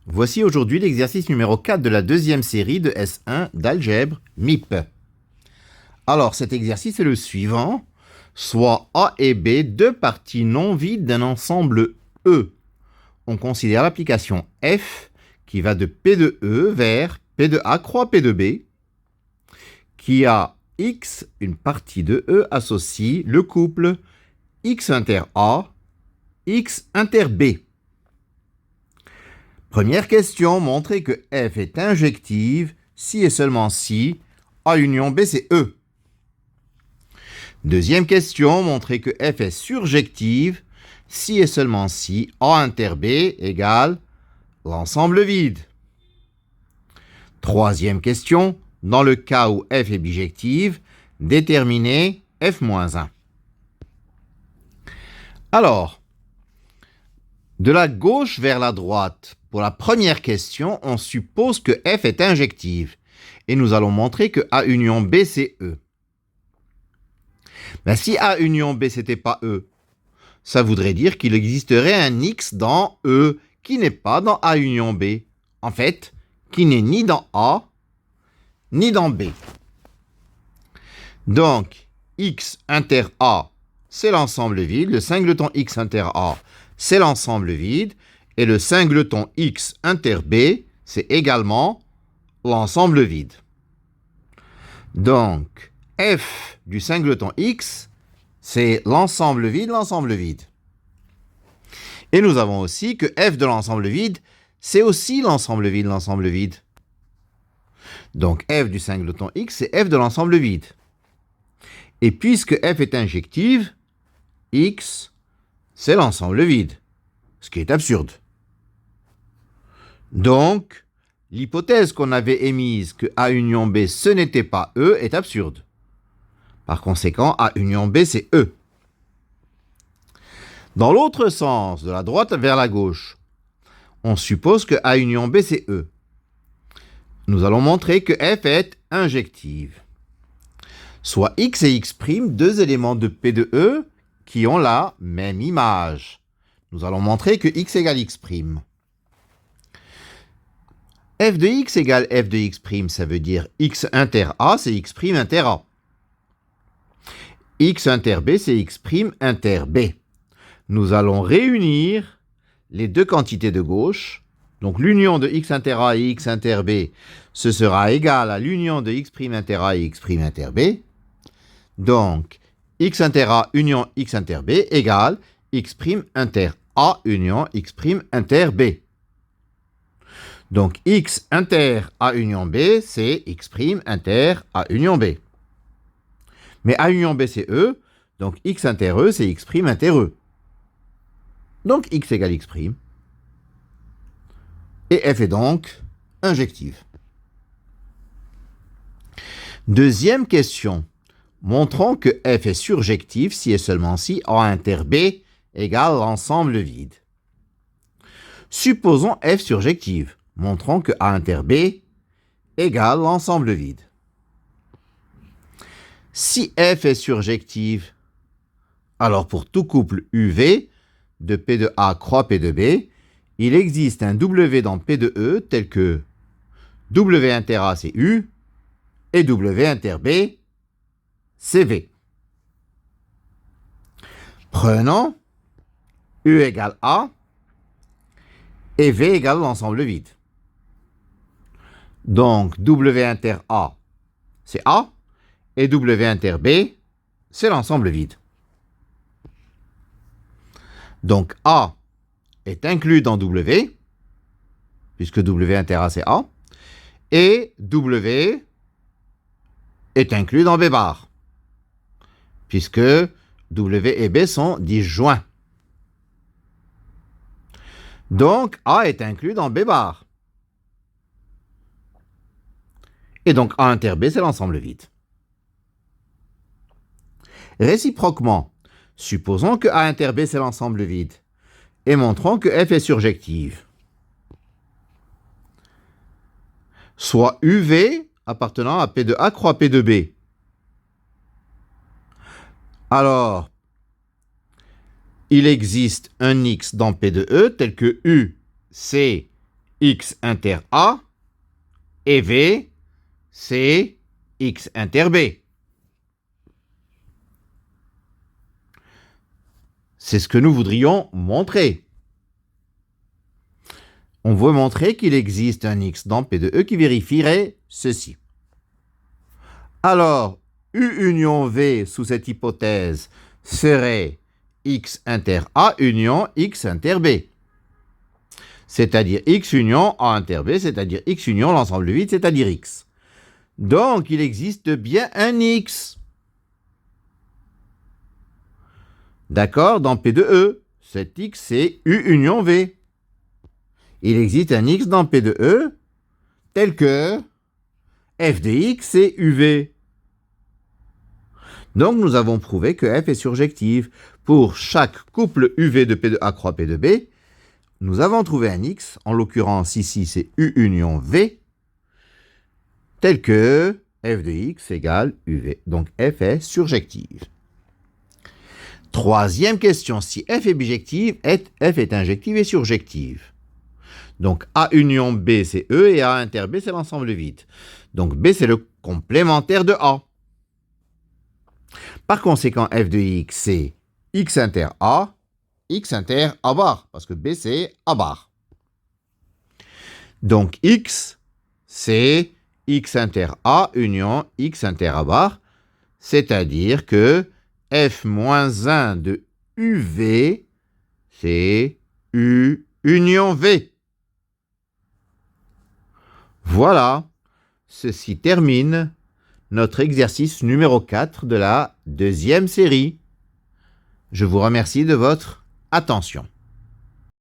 Voici aujourd'hui l'exercice numéro 4 de la deuxième série de S1 d'algèbre MIP. Alors cet exercice est le suivant. Soit A et B, deux parties non vides d'un ensemble E. On considère l'application F qui va de P de E vers P de A croix P de B, qui a X, une partie de E, associe le couple X inter A, X inter B. Première question, montrer que F est injective si et seulement si A union B c'est E. Deuxième question, montrer que F est surjective si et seulement si A inter B égale l'ensemble vide. Troisième question, dans le cas où F est bijective, déterminer F-1. Alors, de la gauche vers la droite, pour la première question, on suppose que F est injective. Et nous allons montrer que A union B, c'est E. Ben, si A union B, c'était pas E, ça voudrait dire qu'il existerait un X dans E qui n'est pas dans A union B. En fait, qui n'est ni dans A, ni dans B. Donc, X inter A, c'est l'ensemble vide. Le singleton X inter A, c'est l'ensemble vide. Et le singleton X inter B, c'est également l'ensemble vide. Donc, F du singleton X, c'est l'ensemble vide, l'ensemble vide. Et nous avons aussi que F de l'ensemble vide, c'est aussi l'ensemble vide, l'ensemble vide. Donc, F du singleton X, c'est F de l'ensemble vide. Et puisque F est injective, X, c'est l'ensemble vide. Ce qui est absurde. Donc, l'hypothèse qu'on avait émise que A union B, ce n'était pas E, est absurde. Par conséquent, A union B, c'est E. Dans l'autre sens, de la droite vers la gauche, on suppose que A union B, c'est E. Nous allons montrer que F est injective. Soit X et X', deux éléments de P de E qui ont la même image. Nous allons montrer que X égale X'. F de X égale F de X', ça veut dire X inter A, c'est X' inter A. X inter B, c'est X' inter B. Nous allons réunir les deux quantités de gauche. Donc l'union de X inter A et X inter B, ce sera égal à l'union de X' inter A et X' inter B. Donc X inter A union X inter B égale X' inter A union X' inter B. Donc X inter A union B, c'est X' inter A union B. Mais A union B, c'est E, donc X inter E, c'est X' inter E. Donc X égale X'. Et F est donc injective. Deuxième question. Montrons que F est surjective si et seulement si A inter B égale l'ensemble vide. Supposons F surjective. Montrons que A inter B égale l'ensemble vide. Si F est surjective, alors pour tout couple UV, de P de A croix P de B, il existe un W dans P de E tel que W inter A c'est U et W inter B c'est V. Prenons U égale A et V égale l'ensemble vide. Donc W inter A c'est A et W inter B c'est l'ensemble vide. Donc A est inclus dans W, puisque W inter A c'est A, et W est inclus dans B bar, puisque W et B sont disjoints. Donc A est inclus dans B bar. Et donc A inter B c'est l'ensemble vide. Réciproquement, supposons que A inter B c'est l'ensemble vide, et montrons que F est surjective. Soit UV appartenant à P de A croix P de B. Alors, il existe un X dans P de E tel que U, c'est X inter A, et V, c'est X inter B. C'est ce que nous voudrions montrer. On veut montrer qu'il existe un X dans P de E qui vérifierait ceci. Alors, U union V sous cette hypothèse serait X inter A union X inter B. C'est-à-dire X union A inter B, c'est-à-dire X union l'ensemble vide, c'est-à-dire X. Donc, il existe bien un X. D'accord, dans P de E, cet X c'est U union V. Il existe un X dans P de E tel que f de X c'est UV. Donc nous avons prouvé que f est surjective. Pour chaque couple UV de P de A croix P de B, nous avons trouvé un X, en l'occurrence ici c'est U union V, tel que f de X égale UV. Donc f est surjective. Troisième question, si f est bijective, f est injective et surjective. Donc A union B c'est E et A inter B c'est l'ensemble vide. Donc B c'est le complémentaire de A. Par conséquent f de X c'est X inter A bar, parce que B c'est A bar. Donc X c'est X inter A union X inter A bar, c'est-à-dire que f moins 1 de UV, c'est U union V. Voilà, ceci termine notre exercice numéro 4 de la deuxième série. Je vous remercie de votre attention.